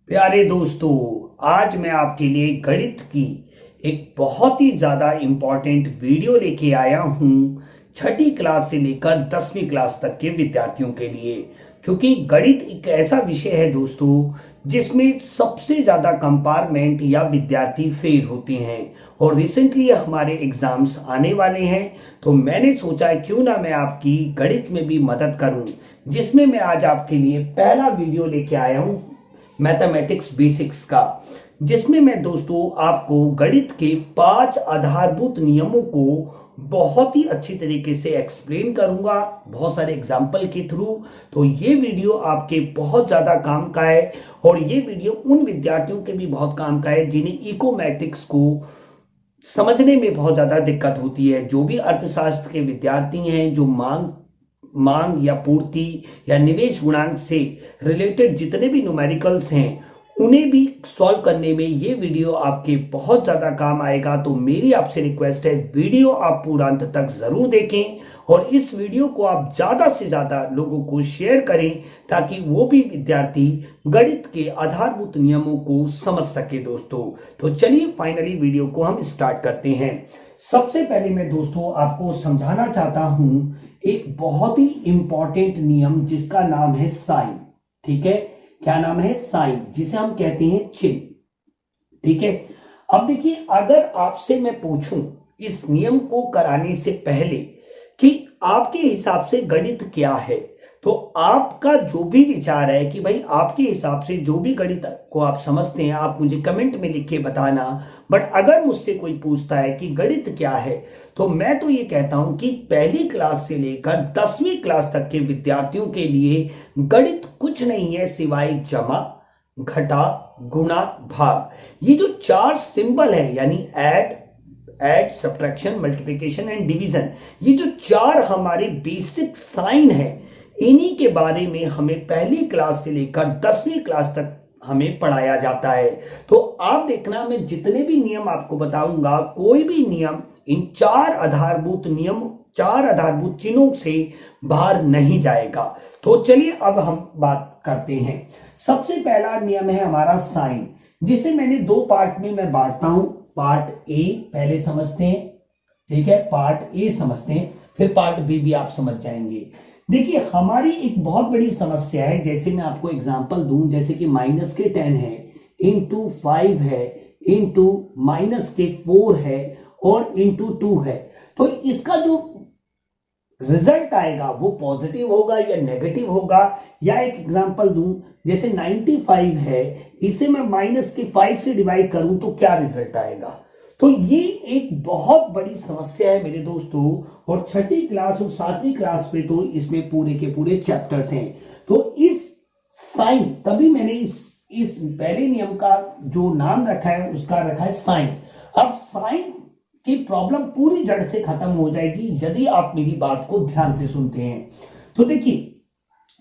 प्यारे दोस्तों, आज मैं आपके लिए गणित की एक बहुत ही ज़्यादा इम्पॉर्टेंट वीडियो लेके आया हूँ। छठी क्लास से लेकर 10वीं क्लास तक के विद्यार्थियों के लिए, क्योंकि गणित एक ऐसा विषय है दोस्तों जिसमें सबसे ज़्यादा कंपार्टमेंट या विद्यार्थी फेल होते हैं और रिसेंटली हमारे एग्जाम्स आने वाले हैं। तो मैंने सोचा क्यों ना मैं आपकी गणित में भी मदद करूं, जिसमें मैं आज आपके लिए पहला वीडियो लेके आया हूं मैथमेटिक्स बेसिक्स का, जिसमें मैं दोस्तों आपको गणित के 5 आधारभूत नियमों को बहुत ही अच्छी तरीके से एक्सप्लेन करूंगा, बहुत सारे एग्जाम्पल के थ्रू। तो ये वीडियो आपके बहुत ज़्यादा काम का है और ये वीडियो उन विद्यार्थियों के भी बहुत काम का है जिन्हें इकोमेट्रिक्स को समझने में बहुत ज़्यादा दिक्कत होती है। जो भी अर्थशास्त्र के विद्यार्थी हैं, जो मांग या पूर्ति या निवेश गुणांक से रिलेटेड जितने भी न्यूमेरिकल्स हैं, उन्हें भी सॉल्व करने में ये वीडियो आपके बहुत ज़्यादा काम आएगा। तो मेरी आपसे रिक्वेस्ट है, वीडियो आप पूरा अंत तक ज़रूर देखें और इस वीडियो को आप ज़्यादा से ज़्यादा लोगों को शेयर करें ताकि वो भी विद्यार्थी गणित के आधारभूत नियमों को समझ सके दोस्तों। तो चलिए फाइनली वीडियो को हम स्टार्ट करते हैं। सबसे पहले मैं दोस्तों आपको समझाना चाहता हूं एक बहुत ही इंपॉर्टेंट नियम जिसका नाम है साइन। ठीक है, क्या नाम है? साइन, जिसे हम कहते हैं चिन्ह। ठीक है, अब देखिए, अगर आपसे मैं पूछूं इस नियम को कराने से पहले कि आपके हिसाब से गणित क्या है, तो आपका जो भी विचार है कि भाई आपके हिसाब से जो भी गणित को आप समझते हैं, आप मुझे कमेंट में लिख के बताना। बट अगर मुझसे कोई पूछता है कि गणित क्या है, तो मैं तो ये कहता हूं कि पहली क्लास से लेकर 10वीं क्लास तक के विद्यार्थियों के लिए गणित कुछ नहीं है सिवाय जमा, घटा, गुणा, भाग। ये जो 4 सिंबल है, यानी add, subtraction, multiplication and division, ये जो 4 हमारे बेसिक साइन है, इन्हीं के बारे में हमें पहली क्लास से लेकर 10वीं क्लास तक हमें पढ़ाया जाता है। तो आप देखना, मैं जितने भी नियम आपको बताऊंगा, कोई भी नियम इन 4 आधारभूत चिन्हों से बाहर नहीं जाएगा। तो चलिए अब हम बात करते हैं। सबसे पहला नियम है हमारा साइन, जिसे मैंने 2 पार्ट में मैं बांटता हूं। पार्ट ए पहले समझते हैं, ठीक है, पार्ट ए समझते हैं, फिर पार्ट बी भी आप समझ जाएंगे। देखिए, हमारी एक बहुत बड़ी समस्या है, जैसे मैं आपको एग्जांपल दूं, जैसे कि माइनस के 10 है, इंटू 5 है, इंटू माइनस के 4 है और इंटू 2 है। तो इसका जो रिजल्ट आएगा वो पॉजिटिव होगा या नेगेटिव होगा। या एक एग्जांपल दूं, जैसे 95 है, इसे मैं माइनस के 5 से डिवाइड करूं तो क्या रिजल्ट आएगा। तो ये एक बहुत बड़ी समस्या है मेरे दोस्तों, और छठी क्लास और 7वीं क्लास पे तो इसमें पूरे के पूरे चैप्टर्स हैं। तो इस साइन, तभी मैंने इस पहले नियम का जो नाम रखा है उसका रखा है साइन। अब साइन की प्रॉब्लम पूरी जड़ से खत्म हो जाएगी यदि आप मेरी बात को ध्यान से सुनते हैं। तो देखिए,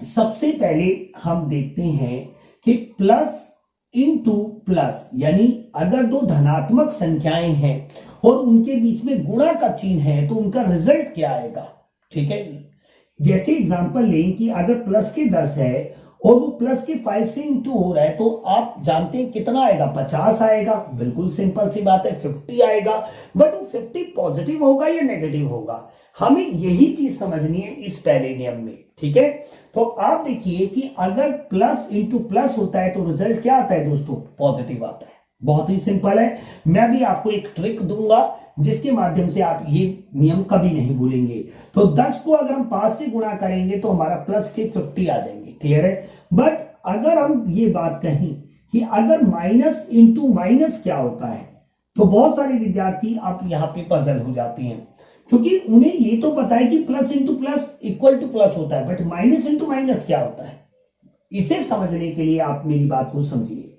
सबसे पहले हम देखते हैं कि प्लस इंटू प्लस, यानी अगर 2 धनात्मक संख्याएं हैं और उनके बीच में गुणा का चिन्ह है तो उनका रिजल्ट क्या आएगा। ठीक है, जैसे एग्जांपल लें कि अगर प्लस के 10 है और वो प्लस के 5 से इंटू हो रहा है, तो आप जानते हैं कितना आएगा, 50 आएगा। बिल्कुल सिंपल सी बात है, 50 आएगा। बट वो 50 पॉजिटिव होगा या नेगेटिव होगा, हमें यही चीज समझनी है इस पहले नियम में। ठीक है, तो आप देखिए कि अगर प्लस इंटू प्लस होता है तो रिजल्ट क्या आता है दोस्तों, पॉजिटिव आता है। बहुत ही सिंपल है। मैं भी आपको एक ट्रिक दूंगा जिसके माध्यम से आप ये नियम कभी नहीं भूलेंगे। तो 10 को अगर हम 5 से गुणा करेंगे तो हमारा प्लस के 50 आ जाएंगे। क्लियर है। बट अगर हम ये बात कहें कि अगर माइनस इंटू माइनस क्या होता है, तो बहुत सारे विद्यार्थी आप यहां पे पजल हो जाते हैं, क्योंकि उन्हें ये तो पता है कि plus into plus equal two plus होता है, बट माइनस इंटू माइनस क्या होता है। इसे समझने के लिए आप मेरी बात को समझिए।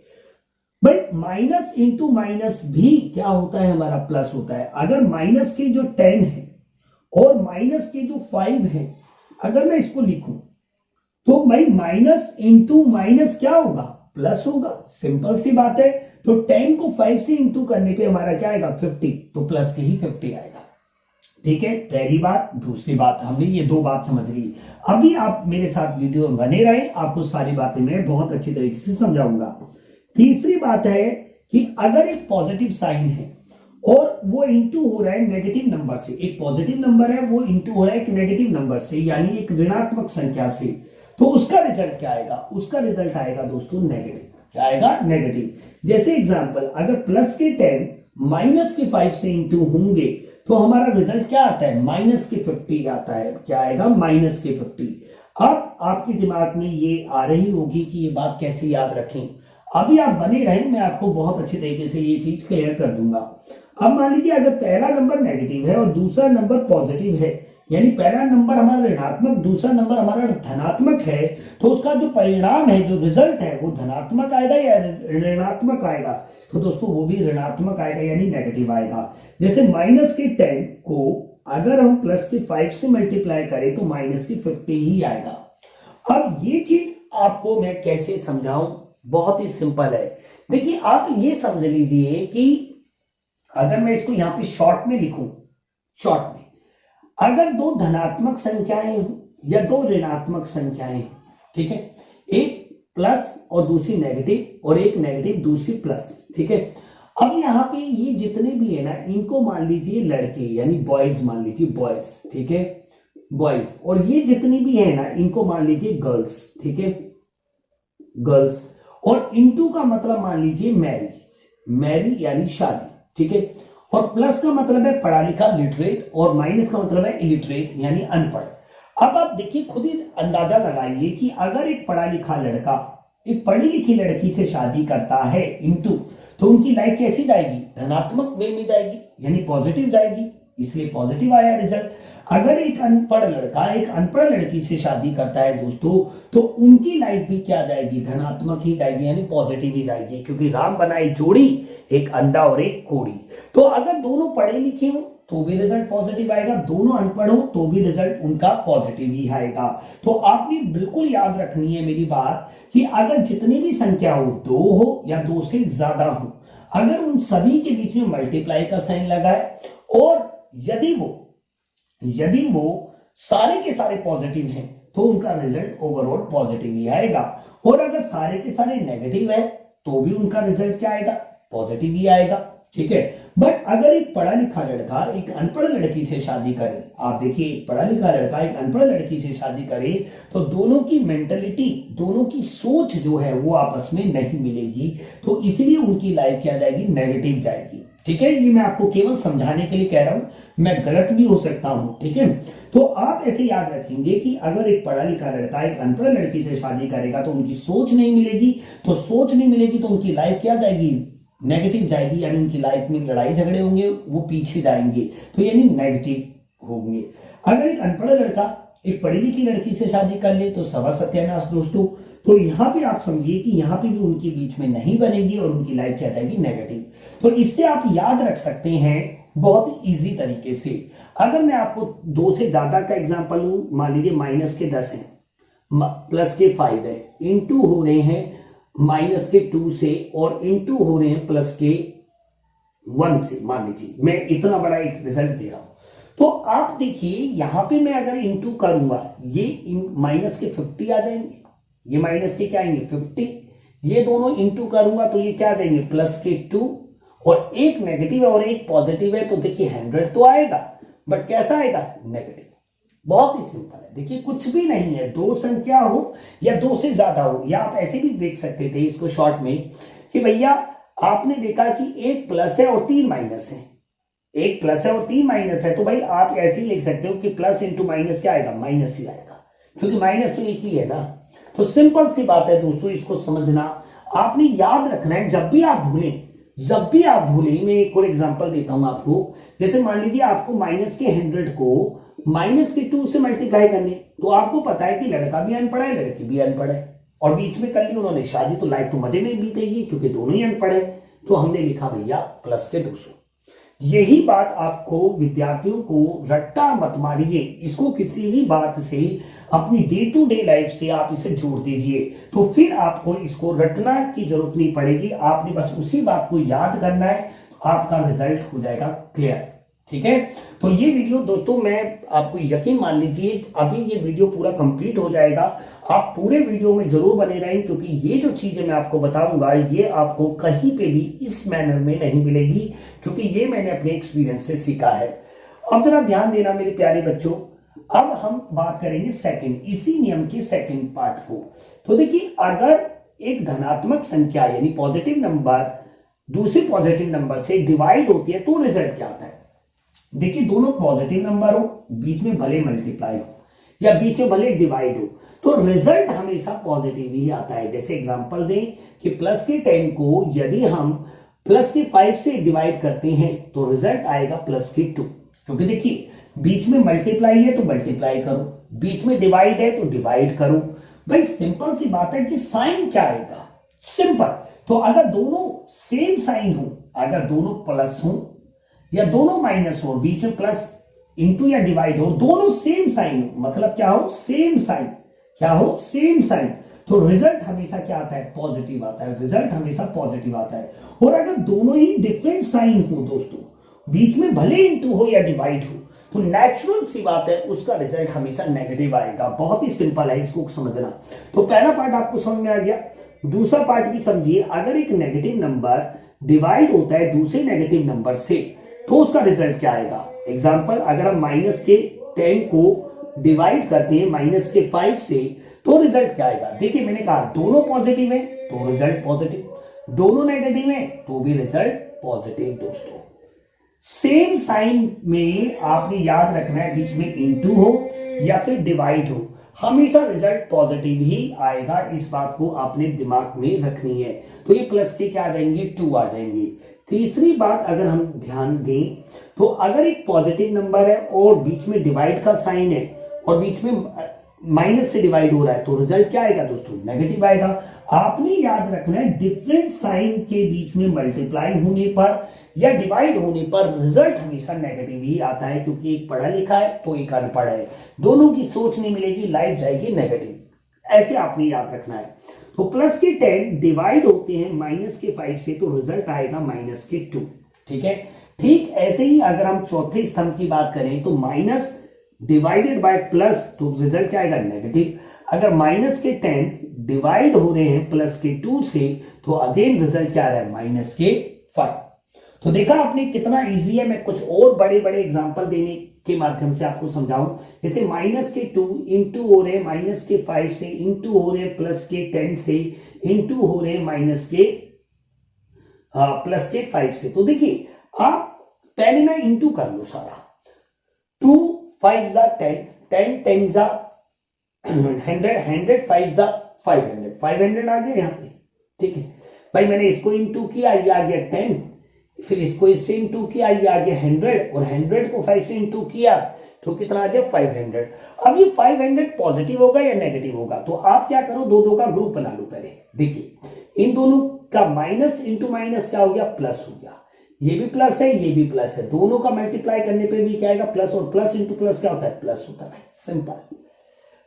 भाई, माइनस इंटू माइनस भी क्या होता है, हमारा प्लस होता है। अगर माइनस के जो 10 है और माइनस के जो 5 है, अगर मैं इसको लिखूं तो भाई माइनस इंटू माइनस क्या होगा, प्लस होगा। सिंपल सी बात है। तो 10 को 5 से इंटू करने पे हमारा क्या आएगा, 50, तो प्लस के ही 50 आएगा। ठीक है, पहली बात। दूसरी बात, हमने ये 2 बात समझ ली। अभी आप मेरे साथ वीडियो बने रहे, आपको सारी बातें मैं बहुत अच्छी तरीके से समझाऊंगा। तीसरी बात है कि अगर एक पॉजिटिव साइन है और वो इंटू हो रहा है नेगेटिव नंबर से, एक पॉजिटिव नंबर है वो इंटू हो रहा है एक नेगेटिव नंबर से, यानी एक ऋणात्मक संख्या से, तो उसका रिजल्ट क्या आएगा? उसका रिजल्ट आएगा दोस्तों नेगेटिव। क्या आएगा? नेगेटिव। जैसे एग्जांपल, अगर प्लस के 10 माइनस के 5 से इंटू होंगे तो हमारा रिजल्ट क्या आता है? माइनस के 50 आता है। क्या आएगा? माइनस के 50। अब आपके दिमाग में ये आ रही होगी कि ये बात कैसे याद रखें। अभी आप बने रहें, मैं आपको बहुत अच्छे तरीके से ये चीज क्लियर कर दूंगा। अब मान लीजिए अगर पहला नंबर नेगेटिव है और दूसरा नंबर पॉजिटिव है, यानी पहला नंबर हमारा ऋणात्मक, दूसरा नंबर हमारा धनात्मक है, तो उसका जो परिणाम है, जो रिजल्ट है, वो धनात्मक आएगा या ऋणात्मक आएगा? तो दोस्तों वो भी ऋणात्मक आएगा, यानी नेगेटिव आएगा। जैसे माइनस के 10 को अगर हम प्लस के 5 से मल्टीप्लाई करें तो माइनस के 50 ही आएगा। अब ये चीज आपको मैं कैसे समझाऊं? बहुत ही सिंपल है। देखिए आप ये समझ लीजिए कि अगर मैं इसको यहां पे शॉर्ट में लिखूं, शॉर्ट में अगर दो धनात्मक संख्याएं या दो ऋणात्मक संख्याएं, ठीक है, एक प्लस और दूसरी नेगेटिव और एक नेगेटिव दूसरी प्लस, ठीक है। अब यहाँ पे ये जितने भी है ना, इनको मान लीजिए लड़के, यानी बॉयज मान लीजिए, बॉयज, ठीक है, बॉयज, और ये जितनी भी है ना, इनको मान लीजिए गर्ल्स, ठीक है, गर्ल्स। और इनटू का मतलब मान लीजिए मैरिज, मैरी यानी शादी, ठीक है। और प्लस का मतलब है पढ़ा लिखा, लिटरेट, और माइनस का मतलब है इलिटरेट यानी अनपढ़। अब आप देखिए, खुद ही अंदाजा लगाइए कि अगर एक पढ़ा लिखा लड़का एक पढ़ी लिखी लड़की से शादी करता है इनटू, तो उनकी लाइफ कैसी जाएगी? धनात्मक वे में जाएगी, यानी पॉजिटिव जाएगी, इसलिए पॉजिटिव आया रिजल्ट। अगर एक अनपढ़ लड़का एक अनपढ़ लड़की से शादी करता है दोस्तों, तो उनकी लाइफ भी क्या जाएगी? धनात्मक ही जाएगी, यानी पॉजिटिव ही जाएगी, क्योंकि राम बनाई जोड़ी, एक अंधा और एक कोड़ी। तो अगर दोनों पढ़े लिखे हो तो भी रिजल्ट पॉजिटिव आएगा, दोनों अनपढ़ हो तो भी रिजल्ट उनका पॉजिटिव ही आएगा। तो आपने बिल्कुल याद रखनी है मेरी बात कि अगर जितनी भी संख्या हो, 2 हो या 2 से ज्यादा हो, अगर उन सभी के बीच में मल्टीप्लाई का साइन लगाए और यदि वो सारे के सारे पॉजिटिव हैं तो उनका रिजल्ट ओवरऑल पॉजिटिव ही आएगा। और अगर सारे के सारे नेगेटिव है तो भी उनका रिजल्ट क्या आएगा? पॉजिटिव ही आएगा, ठीक है। बट अगर एक पढ़ा लिखा लड़का एक अनपढ़ लड़की से शादी करे, आप देखिए, एक पढ़ा लिखा लड़का एक अनपढ़ लड़की से शादी करे तो दोनों की मेंटलिटी, दोनों की सोच जो है वो आपस में नहीं मिलेगी, तो इसलिए उनकी लाइफ क्या जाएगी? नेगेटिव जाएगी, ठीक है। ये मैं आपको केवल समझाने के लिए कह रहा हूं, मैं गलत भी हो सकता हूं, ठीक है। तो आप ऐसे याद रखेंगे कि अगर एक पढ़ा लिखा लड़का एक अनपढ़ लड़की से शादी करेगा तो उनकी सोच नहीं मिलेगी, तो सोच नहीं मिलेगी तो उनकी लाइफ क्या जाएगी? नेगेटिव जाएगी, यानी उनकी लाइफ में लड़ाई झगड़े होंगे, वो पीछे जाएंगे, तो यानी नेगेटिव होंगे। अगर एक अनपढ़ लड़का एक पढ़ी लिखी लड़की से शादी कर ले तो सवा सत्यानाश दोस्तों। तो यहां पे आप समझिए कि यहां पे भी उनके बीच में नहीं बनेगी और उनकी लाइफ क्या जाएगी? नेगेटिव। तो इससे आप याद रख सकते हैं बहुत ही इजी तरीके से। अगर मैं आपको 2 से ज्यादा का एग्जांपल लूं, मान लीजिए माइनस के 10 है, प्लस के 5 है, इनटू हो रहे हैं माइनस के 2 से और इनटू हो रहे हैं प्लस के 1 से, मान लीजिए मैं इतना बड़ा एक रिजल्ट दे रहा हूं, तो आप देखिए यहां पे मैं अगर इनटू करूंगा, ये माइनस के 50 आ जाएंगे, ये माइनस के क्या आएंगे? 50। ये दोनों इनटू करूंगा तो ये क्या देंगे? प्लस के 2, और एक नेगेटिव है और एक पॉजिटिव है, तो देखिए 100 तो आएगा, बट कैसा आएगा? नेगेटिव। बहुत ही सिंपल है, देखिए कुछ भी नहीं है, 2 संख्या हो या 2 से ज्यादा हो, या आप ऐसे भी देख सकते थे इसको शॉर्ट में कि भैया आपने देखा कि एक प्लस है और 3 माइनस है, एक प्लस है और 3 माइनस है, तो भाई आप ऐसे ही लिख सकते हो कि प्लस इंटू माइनस क्या आएगा? माइनस ही आएगा, क्योंकि माइनस तो एक ही है ना। तो सिंपल सी बात है दोस्तों, इसको समझना आपने याद रखना है। जब भी आप भूलें, मैं एक और एग्जांपल देता हूं आपको। जैसे मान लीजिए आपको माइनस के 100 को माइनस के 2 से मल्टीप्लाई करने, तो आपको पता है कि लड़का भी अनपढ़ है, लड़की भी अनपढ़ है, और बीच में कर ली उन्होंने शादी, तो लाइफ तो मजे में बीतेगी क्योंकि दोनों ही अनपढ़ है। तो हमने लिखा भैया प्लस के 200। यही बात आपको, विद्यार्थियों को रट्टा मत मारिए, इसको किसी भी बात से अपनी डे टू डे लाइफ से आप इसे जोड़ दीजिए, तो फिर आपको इसको रटना की जरूरत नहीं पड़ेगी। आपने बस उसी बात को याद करना है, आपका रिजल्ट हो जाएगा क्लियर, ठीक है। तो ये वीडियो दोस्तों, मैं आपको यकीन मान लीजिए अभी ये वीडियो पूरा कंप्लीट हो जाएगा, आप पूरे वीडियो में जरूर बने रहें, क्योंकि ये जो चीजें मैं आपको बताऊंगा ये आपको कहीं पे भी इस मैनर में नहीं मिलेगी, क्योंकि ये मैंने अपने एक्सपीरियंस से सीखा है। अब जरा ध्यान देना मेरे प्यारे बच्चों, अब हम बात करेंगे सेकंड, इसी नियम के सेकंड पार्ट को। तो देखिए, अगर एक धनात्मक संख्या यानी पॉजिटिव नंबर दूसरे पॉजिटिव नंबर से डिवाइड होती है तो रिजल्ट क्या आता है। देखिए, दोनों पॉजिटिव नंबर हो, बीच में भले मल्टीप्लाई हो या बीच में भले डिवाइड हो, तो रिजल्ट हमेशा पॉजिटिव ही आता है। जैसे एग्जांपल दें कि प्लस के 10 को यदि हम प्लस के 5 से डिवाइड करते हैं तो रिजल्ट आएगा प्लस के 2, क्योंकि देखिए बीच में मल्टीप्लाई है तो मल्टीप्लाई करो, बीच में डिवाइड है तो डिवाइड करो। भाई सिंपल सी बात है कि साइन क्या आएगा, सिंपल। तो अगर दोनों सेम साइन हो, अगर दोनों प्लस हो या दोनों माइनस हो, बीच में प्लस इंटू या डिवाइड हो, दोनों सेम साइन हो, मतलब क्या हो, सेम साइन, क्या हो, सेम साइन, तो रिजल्ट हमेशा क्या आता है, पॉजिटिव आता है, रिजल्ट हमेशा पॉजिटिव आता है। और अगर दोनों ही डिफरेंट साइन हो दोस्तों, बीच में भले इंटू हो या डिवाइड हो, तो नेचुरल सी बात है उसका रिजल्ट हमेशा नेगेटिव आएगा। बहुत ही सिंपल है इसको समझना। तो पहला पार्ट आपको समझ में आ गया, दूसरा पार्ट भी समझिए। अगर एक नेगेटिव नंबर डिवाइड होता है दूसरे नेगेटिव नंबर से तो उसका रिजल्ट क्या आएगा। एग्जांपल, अगर हम माइनस के 10 को डिवाइड करते हैं माइनस के 5 से तो रिजल्ट क्या आएगा। देखिए, मैंने कहा दोनों पॉजिटिव है तो रिजल्ट पॉजिटिव, दोनों नेगेटिव है तो भी रिजल्ट पॉजिटिव। दोस्तों सेम साइन में आपने याद रखना है, बीच में इंटू हो या फिर डिवाइड हो, हमेशा रिजल्ट पॉजिटिव ही आएगा। इस बात को आपने दिमाग में रखनी है। तो ये प्लस के क्या आ जाएंगे, 2 आ जाएंगे। तीसरी बात अगर हम ध्यान दें तो अगर एक पॉजिटिव नंबर है और बीच में डिवाइड का साइन है और बीच में माइनस से डिवाइड हो रहा है तो रिजल्ट क्या आएगा दोस्तों, नेगेटिव आएगा। आपने याद रखना है डिफरेंट साइन के बीच में मल्टीप्लाई होने पर या डिवाइड होने पर रिजल्ट हमेशा नेगेटिव ही आता है, क्योंकि एक पढ़ा लिखा है तो एक अनपढ़ है, दोनों की सोच नहीं मिलेगी, लाइफ जाएगी नेगेटिव। ऐसे आपने याद रखना है। तो प्लस के 10 डिवाइड होते हैं माइनस के 5 से तो रिजल्ट आएगा माइनस के 2। ठीक है, ठीक ऐसे ही अगर हम चौथे स्तंभ की बात करें तो माइनस डिवाइडेड बाय प्लस तो रिजल्ट क्या आएगा, नेगेटिव। अगर माइनस के 10 डिवाइड हो रहे हैं प्लस के 2 से तो अगेन रिजल्ट क्या आ रहा है, माइनस के 5। तो देखा आपने कितना इजी है। मैं कुछ और बड़े बड़े एग्जांपल देने के माध्यम से आपको समझाऊं। जैसे माइनस के 2 इंटू हो रहे माइनस के 5 से, इंटू हो रहे प्लस के 10 से, इंटू हो रहे माइनस के प्लस के 5 से। तो देखिए आप पहले ना इंटू कर लो सारा, 2 5 जा 10, 10 10 जा 100, 100 5 जा 500, 500 आ गया यहाँ पे। ठीक है भाई, मैंने इसको इंटू किया, ये आ गया 10, फिर इसको इससे इंटू किया, ये आ गया 100, और 100 को 5 से इंटू किया तो कितना आ गया, 500। अब ये 500 पॉजिटिव होगा या नेगेटिव होगा, तो आप क्या करो, दो का ग्रुप बना लो पहले। देखिए इन दोनों का माइनस इंटू माइनस क्या हो गया, प्लस हो गया। ये भी प्लस है, ये भी प्लस है, दोनों का मल्टीप्लाई करने पे भी क्या आएगा, प्लस, और प्लस इंटू प्लस क्या होता है, प्लस होता है। सिंपल।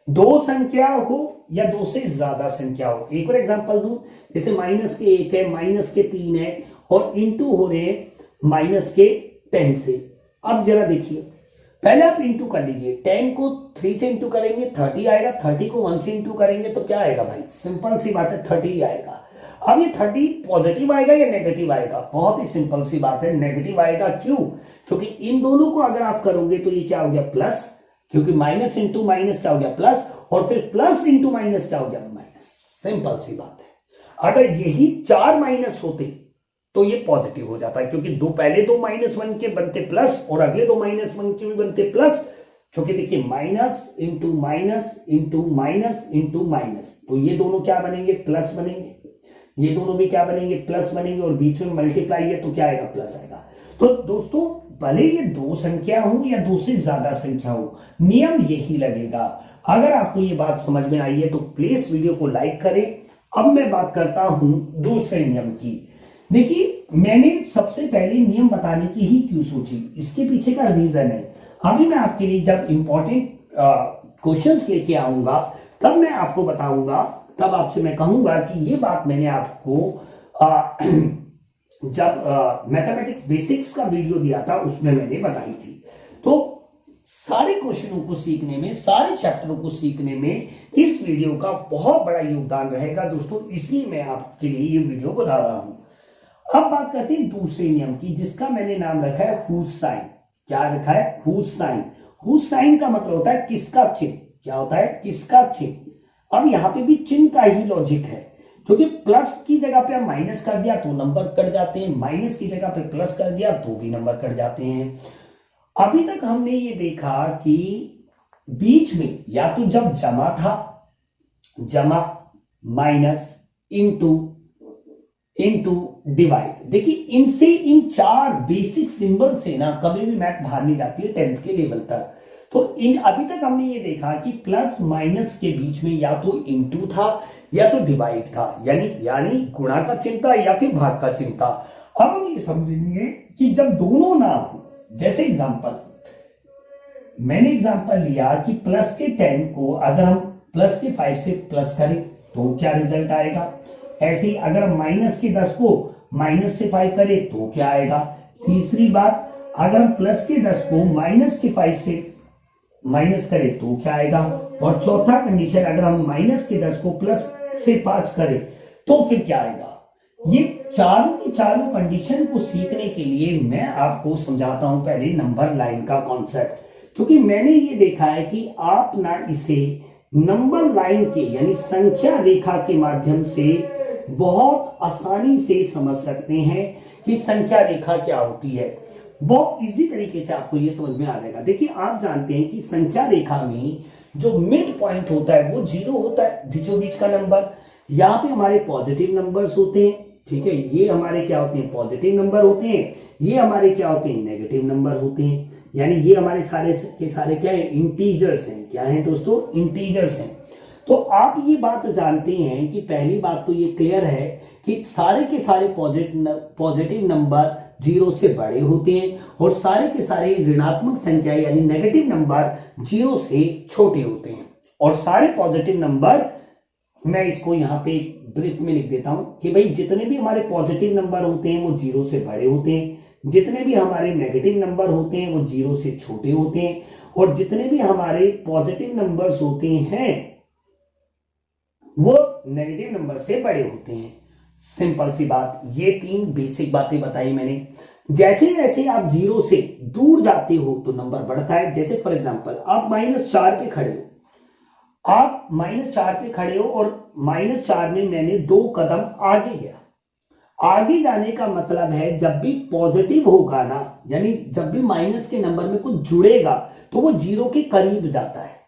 दो संख्या हो या दो से ज्यादा संख्या हो। एक और एग्जांपल दूं, जैसे माइनस के 1 है, माइनस के 3 है और इंटू हो रहे माइनस के 10 से। अब जरा देखिए, पहले आप इंटू कर लीजिए, 10 को 3 से इंटू करेंगे 30 आएगा, 30 को 1 से इंटू करेंगे तो क्या आएगा भाई, सिंपल सी बात है 30 ही आएगा। अब ये 30 पॉजिटिव आएगा या नेगेटिव आएगा, बहुत ही सिंपल सी बात है, नेगेटिव आएगा। क्यों, क्योंकि इन दोनों को अगर आप करोगे तो ये क्या हो गया, प्लस, क्योंकि माइनस इंटू माइनस क्या हो गया, प्लस, और फिर प्लस इंटू माइनस क्या हो गया, माइनस। सिंपल सी बात है। अगर यही 4 माइनस होते तो ये पॉजिटिव हो जाता है, क्योंकि पहले दो -1 के बनते प्लस और अगले दो -1 के भी बनते प्लस। क्योंकि देखिए minus into minus into minus into minus, तो ये दोनों क्या बनेंगे, प्लस बनेंगे, ये दोनों भी क्या बनेंगे, प्लस बनेंगे, और बीच में मल्टीप्लाई है तो क्या आएगा, प्लस आएगा। तो दोस्तों भले ये दो संख्या हो या दो से ज्यादा संख्या हो, नियम यही लगेगा। अगर आपको ये बात समझ में आई है तो प्लीज वीडियो को लाइक करें। अब मैं बात करता हूं दूसरे नियम की। देखिए मैंने सबसे पहले नियम बताने की ही क्यों सोची, इसके पीछे का रीजन है। अभी मैं आपके लिए जब इंपॉर्टेंट क्वेश्चंस लेके आऊंगा तब मैं आपको बताऊंगा, तब आपसे मैं कहूंगा कि ये बात मैंने आपको जब मैथमेटिक्स बेसिक्स का वीडियो दिया था उसमें मैंने बताई थी। तो सारे क्वेश्चनों को सीखने में, सारे चैप्टरों को सीखने में इस वीडियो का बहुत बड़ा योगदान रहेगा दोस्तों, इसलिए मैं आपके लिए ये वीडियो बना रहा हूं। अब बात करते हैं दूसरे नियम की, जिसका मैंने नाम रखा है हुज साइन। क्या रखा है? Whose sign. हुज साइन का मतलब होता है किसका चिन्ह। क्या होता है? किसका चिन्ह। अब यहां पे भी चिन्ह का ही लॉजिक है, क्योंकि प्लस की जगह पे हम माइनस कर दिया तो नंबर कट जाते हैं, माइनस की जगह पे प्लस कर दिया तो भी नंबर कट जाते हैं। अभी तक हमने ये देखा कि बीच में या तो जब जमा था, जमा, माइनस, इंटू, डिवाइड। देखिए इनसे, इन चार बेसिक सिंबल से ना कभी भी मैथ बाहर नहीं जाती है 10th के लेवल तक। तो इन अभी तक हमने ये देखा कि प्लस माइनस के बीच में या तो इंटू था या तो डिवाइड था, यानी गुणा का चिन्ह था या फिर भाग का चिन्ह था। अब हम ये समझेंगे कि जब दोनों ना हो, जैसे मैंने एग्जांपल लिया कि प्लस के 10 को अगर हम प्लस के 5 से प्लस करें तो क्या रिजल्ट आएगा। ऐसे ही अगर हम माइनस के 10 को माइनस से 5 करें तो क्या आएगा। तीसरी बात, अगर हम प्लस के 10 को माइनस के 5 से माइनस करें तो क्या आएगा। और चौथा कंडीशन, अगर हम माइनस के 10 को प्लस से 5 करें तो फिर क्या आएगा। ये चारों की चारों कंडीशन को सीखने के लिए मैं आपको समझाता हूं पहले नंबर लाइन का कॉन्सेप्ट, क्योंकि मैंने ये देखा है कि आप ना इसे नंबर लाइन के यानी संख्या रेखा के माध्यम से बहुत आसानी से समझ सकते हैं कि संख्या रेखा क्या होती है। बहुत इजी तरीके से आपको ये समझ में आ जाएगा। देखिए आप जानते हैं कि संख्या रेखा में जो मिड पॉइंट होता है वो 0 होता है, बीचों बीच का नंबर। यहाँ पे हमारे पॉजिटिव नंबर्स होते हैं, ठीक है, ये हमारे क्या होते हैं, पॉजिटिव नंबर होते हैं। ये हमारे क्या होते हैं, नेगेटिव नंबर होते हैं। यानी ये हमारे सारे के सारे क्या है, इंटीजर्स हैं। क्या है दोस्तों, इंटीजर्स हैं। तो आप ये बात जानते हैं कि पहली बात तो ये क्लियर है कि सारे के सारे पॉजिटिव नंबर 0 से बड़े होते हैं और सारे के सारे ऋणात्मक संख्या यानी नेगेटिव नंबर 0 से छोटे होते हैं। और सारे पॉजिटिव नंबर, मैं इसको यहाँ पे ब्रीफ में लिख देता हूं कि भाई जितने भी हमारे पॉजिटिव नंबर होते हैं वो 0 से बड़े होते हैं, जितने भी हमारे नेगेटिव नंबर होते हैं वो 0 से छोटे होते हैं, और जितने भी हमारे पॉजिटिव नंबर्स होते हैं वो नेगेटिव नंबर से बड़े होते हैं। सिंपल सी बात, ये 3 बेसिक बातें बताई मैंने। जैसे जैसे आप 0 से दूर जाते हो तो नंबर बढ़ता है। जैसे फॉर एग्जांपल आप -4 पे खड़े हो, आप -4 पे खड़े हो और -4 में मैंने 2 कदम आगे गया। आगे जाने का मतलब है जब भी पॉजिटिव होगा ना, यानी जब भी माइनस के नंबर में कुछ जुड़ेगा तो वो 0 के करीब जाता है।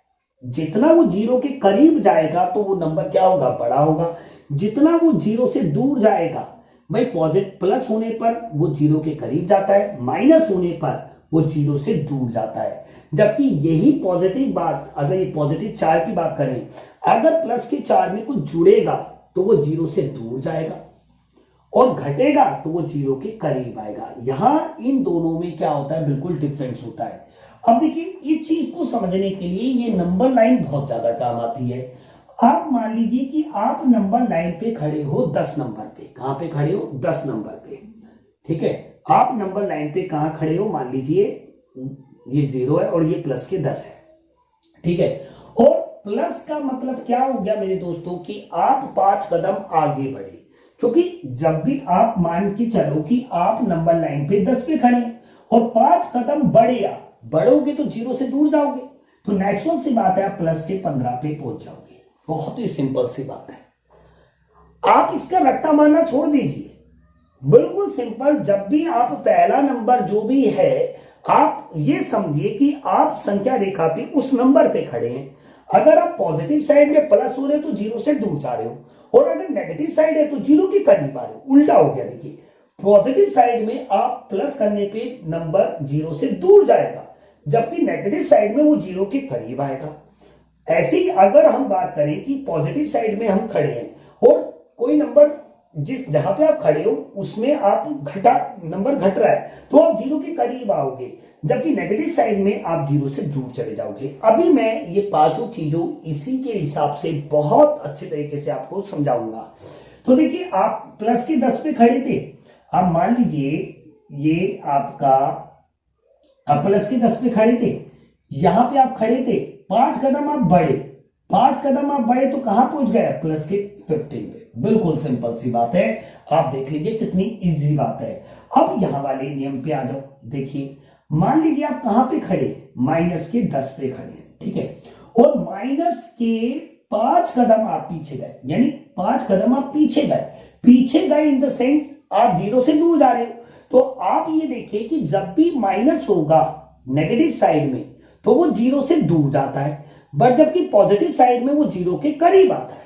जितना वो 0 के करीब जाएगा तो वो नंबर क्या होगा, बड़ा होगा। जितना वो 0 से दूर जाएगा, भाई पॉजिटिव प्लस होने पर वो 0 के करीब जाता है, माइनस होने पर वो 0 से दूर जाता है। जबकि यही पॉजिटिव बात, अगर ये पॉजिटिव 4 की बात करें, अगर प्लस के 4 में कुछ जुड़ेगा तो वो 0 से दूर जाएगा और घटेगा तो वो 0 के करीब आएगा। यहां इन दोनों में क्या होता है, बिल्कुल डिफरेंस होता है। अब देखिए इस चीज को समझने के लिए ये नंबर लाइन बहुत ज्यादा काम आती है। आप मान लीजिए कि आप नंबर लाइन पे खड़े हो 10 नंबर पे। कहां पे खड़े हो, 10 नंबर पे, ठीक है। आप नंबर लाइन पे कहां खड़े हो, मान लीजिए ये 0 है और ये प्लस के 10 है, ठीक है। और प्लस का मतलब क्या हो गया मेरे दोस्तों कि आप 5 कदम आगे बढ़े, क्योंकि जब भी आप मान के चलो कि आप नंबर लाइन पे 10 पे खड़े और 5 कदम बढ़ोगे तो 0 से दूर जाओगे, तो नेचुरल सी बात है आप प्लस के 15 पे पहुंच जाओगे। बहुत ही सिंपल सी बात है। आप इसका रट्टा मारना छोड़ दीजिए, बिल्कुल सिंपल। जब भी आप पहला नंबर जो भी है, आप ये समझिए कि आप संख्या रेखा पे उस नंबर पे खड़े हैं। अगर आप पॉजिटिव साइड में प्लस हो रहे हो तो 0 से दूर जा रहे हो, और अगर नेगेटिव साइड है तो 0 के करीब आ रहे हो। उल्टा हो गया। देखिए पॉजिटिव साइड में आप प्लस करने पे नंबर 0 से दूर जाएगा, जबकि नेगेटिव साइड में वो 0 के करीब आएगा। ऐसे ही अगर हम बात करें कि पॉजिटिव साइड में हम खड़े हैं और कोई नंबर जहां पे आप खड़े हो उसमें आप नंबर घट रहा है तो आप 0 के करीब आओगे, जबकि नेगेटिव साइड में आप 0 से दूर चले जाओगे। अभी मैं ये पांचों चीजों इसी के हिसाब से बहुत अच्छे तरीके से आपको समझाऊंगा। तो देखिए आप प्लस के 10 पे खड़े थे, आप मान लीजिए ये आपका, आप प्लस के 10 पे खड़े थे, यहां पे आप खड़े थे, 5 कदम आप बढ़े, 5 कदम आप बढ़े तो कहां पहुंच गए, प्लस के 15 पे। बिल्कुल सिंपल सी बात है, आप देख लीजिए कितनी इजी बात है। अब यहां वाले नियम पे आ जाओ। देखिए मान लीजिए आप कहां पे खड़े, माइनस के 10 पे खड़े हैं, ठीक है, और माइनस के 5 कदम आप पीछे गए, यानी 5 कदम आप पीछे गए इन द सेंस आप 0 से दूर जा रहे हो। तो आप ये देखिए कि जब भी माइनस होगा नेगेटिव साइड में तो वो 0 से दूर जाता है, बट जबकि पॉजिटिव साइड में वो 0 के करीब आता है।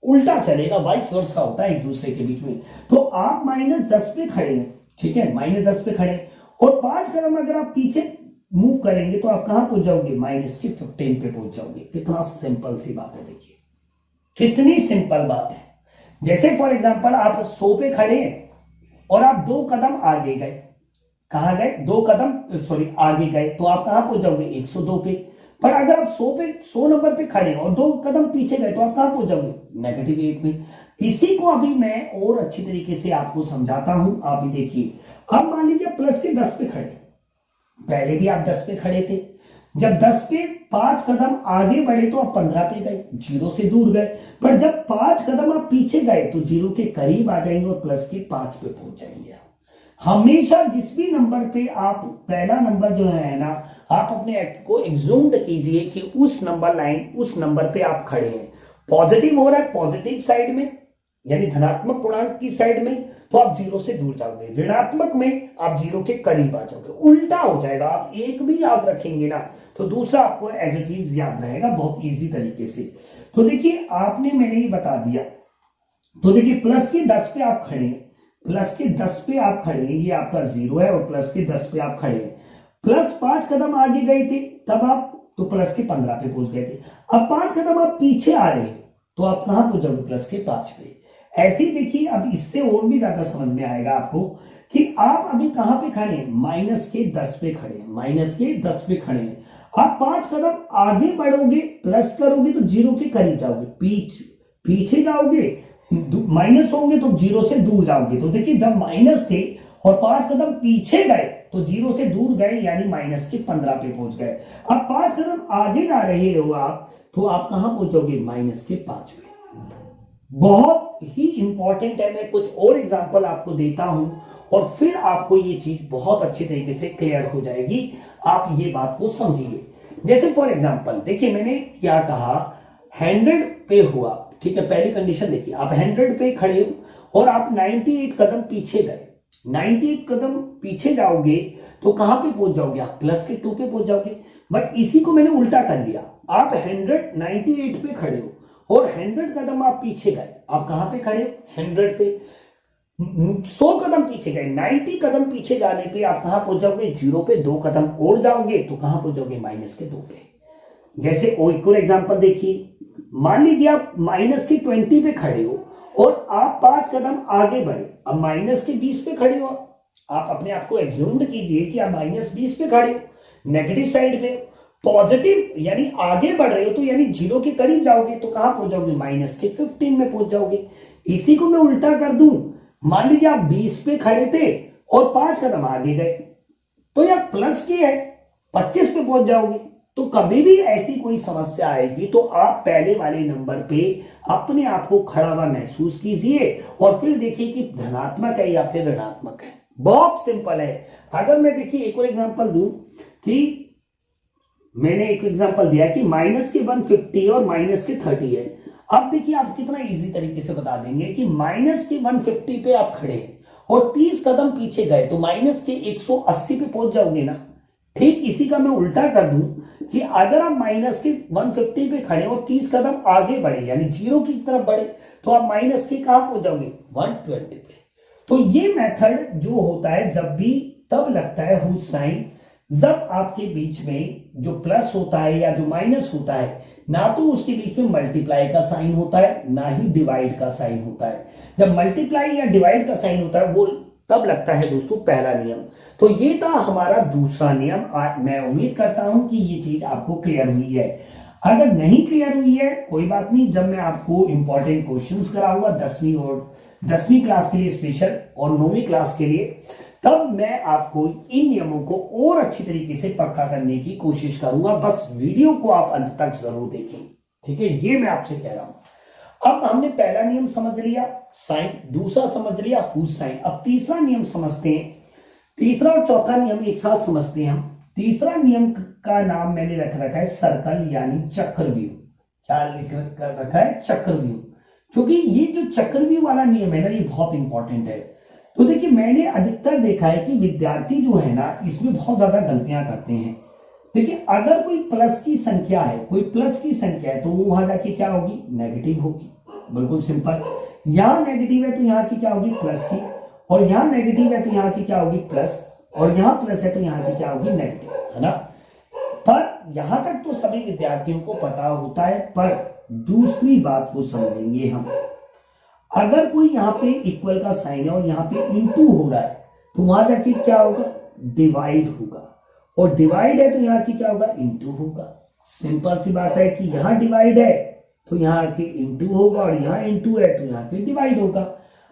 उल्टा चलेगा, वाइस वर्सा होता है एक दूसरे के बीच में। तो आप -10 पे खड़े हैं, ठीक है, -10 पे खड़े हैं, और 5 कदम अगर आप पीछे मूव करेंगे तो आप कहां पहुंच जाओगे, माइनस के 15 पे पहुंच जाओगे। कितना सिंपल सी बात है, देखिए कितनी सिंपल बात है। जैसे फॉर एग्जांपल आप 100 पे खड़े हैं और आप 2 कदम आगे गए, कहां गए, 2 कदम सॉरी आगे गए, तो आप कहां पहुंच जाओगे, 102 पे। पर अगर आप 100 नंबर पे खड़े और 2 कदम पीछे गए तो आप कहां पहुंच जाओगे, -8 पे। इसी को अभी मैं और अच्छी तरीके से आपको समझाता हूं, आप भी देखिए। अब मान लीजिए प्लस के 10 पे खड़े, पहले भी आप 10 पे खड़े थे, जब 10 पे 5 कदम आगे बढ़े तो आप 15 पे गए, 0 से दूर गए, पर जब 5 कदम आप पीछे गए तो 0 के करीब आ जाएंगे और प्लस के 5 पे पहुंच जाएंगे। हमेशा जिस भी नंबर पे आप, पहला नंबर जो है ना, आप अपने एक्ट को एग्जूम्ड कीजिए कि उस नंबर लाइन, उस नंबर पे आप खड़े हैं। पॉजिटिव हो रहा है पॉजिटिव साइड में, यानी धनात्मक पूर्णांक की साइड में, तो आप 0 से दूर जाओगे, ऋणात्मक में आप 0 के करीब आ जाओगे। उल्टा हो जाएगा, आप एक भी याद रखेंगे ना तो दूसरा आपको एज इट इज याद रहेगा बहुत इजी तरीके से। तो देखिए आपने, मैंने ये बता दिया। तो देखिए प्लस के 10 पे आप खड़े हैं, प्लस के 10 पे आप खड़े हैं, ये आपका 0 है, और प्लस के 10 पे आप खड़े हैं, प्लस 5 कदम आगे गए थे तब आप तो प्लस के 15 पे पहुंच गए थे। अब 5 कदम आप पीछे आ रहे हैं तो आप कहां पहुंच जाओगे, प्लस के 5 पे। ऐसे ही देखिए, अब इससे और भी ज्यादा समझ में आएगा आपको कि आप अभी कहां पे खड़े हैं, माइनस के 10 पे खड़े हैं, माइनस के 10 पे खड़े हैं। आप 5 कदम आगे बढ़ोगे, प्लस करोगे तो 0 के करीब जाओगे, पीछे जाओगे, माइनस होंगे तो 0 से दूर जाओगे। तो देखिए जब माइनस थे और 5 कदम पीछे गए तो 0 से दूर गए, यानी माइनस के 15 पे पहुंच गए। अब 5 कदम आगे जा रहे हो आप, तो आप कहां पहुंचोगे, माइनस के 5 पे। बहुत ही इंपॉर्टेंट है। मैं कुछ और एग्जांपल आपको देता हूं और फिर आपको ये चीज बहुत अच्छी तरीके से क्लियर हो जाएगी। आप ये बात को समझिए। जैसे फॉर एग्जांपल देखिए, मैंने क्या कहा, 100 पे हुआ, ठीक है, पहली कंडीशन देखिए, आप 100 पे खड़े हो और आप 98 कदम पीछे गए, 98 कदम पीछे जाओगे तो कहां पे पहुंच जाओगे, आप प्लस के 2 पे पहुंच जाओगे। बट इसी को मैंने उल्टा कर दिया, आप 198 पे खड़े हो और 100 कदम आप पीछे गए, आप कहां पे खड़े हो, 100 पे। 100 कदम पीछे गए, 90 कदम पीछे जाने पे आप कहां पहुंच जाओगे, 0 पे। 2 कदम और जाओगे तो कहां पहुंच जाओगे, माइनस के 2 पे। जैसे एक और एग्जांपल देखिए, मान लीजिए आप माइनस के 20 पे खड़े हो और आप 5 कदम आगे बढ़े, अब माइनस के 20 पे खड़े हो। आप अपने आप को एग्ज्यूम्ड कीजिए कि आप -20 पे खड़े हो, नेगेटिव साइड पे। पॉजिटिव यानी आगे बढ़ रहे हो तो यानी 0 के करीब जाओगे तो कहां पहुंच जाओगे, माइनस के 15 में पहुंच जाओगे। इसी को मैं उल्टा कर दूं, मान लीजिए आप 20 पे खड़े थे और 5 कदम आगे गए तो यार प्लस के है, 25 पे पहुंच जाओगे। तो कभी भी ऐसी कोई समस्या आएगी तो आप पहले वाले नंबर पे अपने आप को खड़ा हुआ महसूस कीजिए और फिर देखिए कि धनात्मक है या फिर ऋणात्मक है। बहुत सिंपल है। अगर मैं देखिए एक और एग्जांपल दूं कि मैंने एक एग्जांपल दिया कि माइनस के 150 और माइनस के 30 है। अब देखिए आप कितना इजी तरीके से बता देंगे कि माइनस के 150 पे आप खड़े हैं और 30 कदम पीछे गए तो माइनस के 180 पे पहुंच जाओगे ना। ठीक इसी का मैं उल्टा कर दूं कि अगर आप माइनस के 150 पे खड़े और 30 कदम आगे बढ़े यानी 0 की तरफ बढ़े तो आप माइनस के कहां पहुंच जाओगे, 120 पे। तो ये मेथड जो होता है जब भी तब लगता है हुज साइन जब आपके बीच में जो प्लस होता है या जो माइनस होता है ना तो उसके बीच में मल्टीप्लाई का साइन होता है ना ही डिवाइड का साइन होता है। जब मल्टीप्लाई या डिवाइड का साइन होता है वो तब लगता है दोस्तों पहला नियम। तो ये था हमारा दूसरा नियम। मैं उम्मीद करता हूं कि ये चीज आपको क्लियर हुई है। अगर नहीं क्लियर हुई है कोई बात नहीं, जब मैं आपको इंपॉर्टेंट क्वेश्चंस कराऊंगा 10वीं क्लास के लिए स्पेशल और 9वीं क्लास के लिए तब मैं आपको इन नियमों को और अच्छी तरीके से पक्का करने की कोशिश करूंगा। बस वीडियो को आप अंत तक जरूर देखें, ठीक है, ये मैं आपसे कह रहा हूं। अब हमने पहला नियम समझ लिया साइन, दूसरा समझ लिया हुज साइन। अब तीसरा नियम समझते हैं, तीसरा और चौथा नियम एक साथ समझते हैं हम। तीसरा नियम का नाम मैंने रख रखा है सर्कल यानी चक्रव्यूह। क्या लिख रखा है? चक्रव्यूह। क्योंकि ये जो चक्रव्यूह वाला नियम है ना, ये बहुत इंपॉर्टेंट है। तो देखिए, मैंने अधिकतर देखा है कि विद्यार्थी जो है ना, इसमें बहुत ज्यादा गलतियां करते हैं। देखिए, अगर कोई प्लस की संख्या है, कोई प्लस की संख्या है, तो वो वहां जाके क्या होगी? नेगेटिव होगी। बिल्कुल सिंपल। यहां नेगेटिव है तो यहां की क्या होगी? प्लस की। और यहां नेगेटिव है तो यहां की क्या होगी? प्लस। और यहां प्लस है तो यहां की क्या होगी? नेगेटिव, है ना। पर यहां तक तो सभी विद्यार्थियों को पता होता है, पर दूसरी बात को समझेंगे हम। अगर कोई यहाँ पे इक्वल का साइन है और यहाँ पे इनटू हो रहा है, तो वहां जाके क्या होगा? डिवाइड होगा। और डिवाइड है तो यहाँ की क्या होगा? इनटू होगा। सिंपल सी बात है कि यहाँ डिवाइड है तो यहाँ के इनटू होगा, और यहाँ इनटू है तो यहाँ के डिवाइड होगा।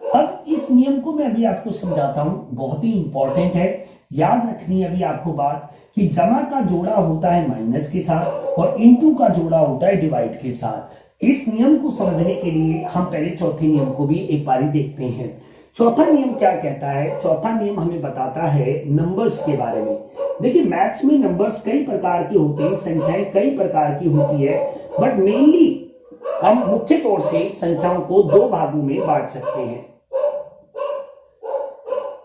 अब इस नियम को मैं अभी आपको समझाता हूं, बहुत ही इंपॉर्टेंट है। याद रखनी है अभी आपको बात कि जमा का जोड़ा होता है माइनस के साथ और इनटू का जोड़ा होता है डिवाइड के साथ। इस नियम को समझने के लिए हम पहले चौथे नियम को भी एक बारी देखते हैं। चौथा नियम क्या कहता है? चौथा नियम हमें बताता है नंबर्स के बारे में। देखिए, मैथ्स में नंबर्स कई प्रकार के होते हैं, संख्याएं कई प्रकार की होती है, बट मेनली हम मुख्य तौर से संख्याओं को दो भागों में बांट सकते हैं।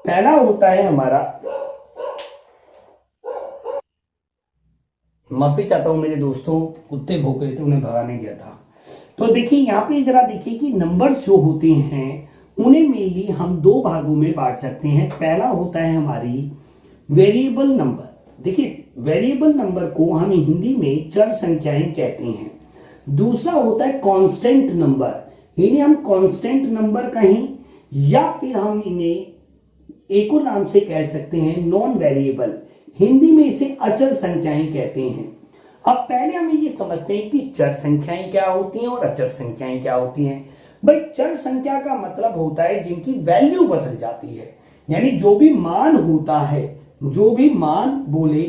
पहला होता है हमारा, माफी चाहता हूं मेरे दोस्तों, कुत्ते भौंक रहे थे, उन्हें भगाने गया था। तो देखिए, यहाँ पे जरा देखिए कि नंबर्स जो होते हैं उन्हें मेनली हम दो भागों में बांट सकते हैं। पहला होता है हमारी वेरिएबल नंबर। देखिए, वेरिएबल नंबर को हम हिंदी में चर संख्याएं कहते हैं। दूसरा होता है कांस्टेंट नंबर। इन्हें हम कांस्टेंट नंबर कहें या फिर हम इन्हें एक और नाम से कह सकते हैं नॉन वेरिएबल। हिंदी में इसे अचर संख्याएं कहते हैं। अब पहले हम ये समझते हैं कि चर संख्याएं क्या होती हैं और अचर संख्याएं क्या होती हैं। भाई, चर संख्या का मतलब होता है जिनकी वैल्यू बदल जाती है, यानी जो भी मान होता है, जो भी मान बोले,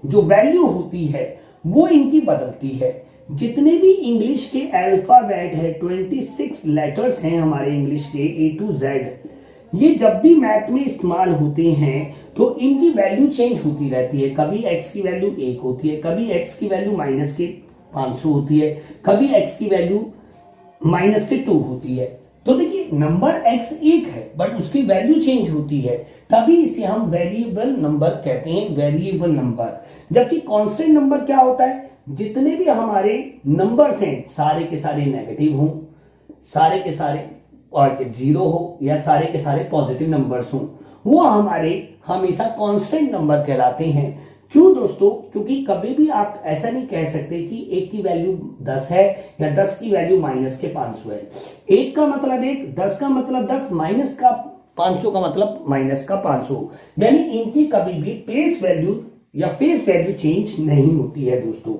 जो वैल्यू होती है वो इनकी बदलती है। जितने भी इंग्लिश के अल्फाबेट है, 26 लेटर्स हैं हमारे इंग्लिश के A to Z, ये जब भी मैथ में इस्तेमाल होते हैं तो इनकी वैल्यू चेंज होती रहती है। कभी x की वैल्यू 1 होती है, कभी x की वैल्यू माइनस के 500 होती है, कभी x की वैल्यू माइनस के 2 होती है। तो देखिए, नंबर x एक है बट उसकी वैल्यू चेंज होती है, तभी इसे हम वेरिएबल नंबर कहते हैं, वेरिएबल नंबर। जबकि कांस्टेंट नंबर क्या होता है? जितने भी हमारे नंबर्स हैं सारे के सारे नेगेटिव हों, सारे के सारे और जीरो हो, या सारे के सारे पॉजिटिव नंबर्स हों, वो हमारे हमेशा कांस्टेंट नंबर कहलाते हैं। क्यों दोस्तों? क्योंकि कभी भी आप ऐसा नहीं कह सकते कि 1 की वैल्यू 10 है या 10 की वैल्यू माइनस के 500 है। 1 का मतलब 1, 10 का मतलब 10, माइनस का 500 का मतलब माइनस का 500, यानी इनकी कभी भी प्लेस वैल्यू या फेस वैल्यू चेंज नहीं होती है दोस्तों।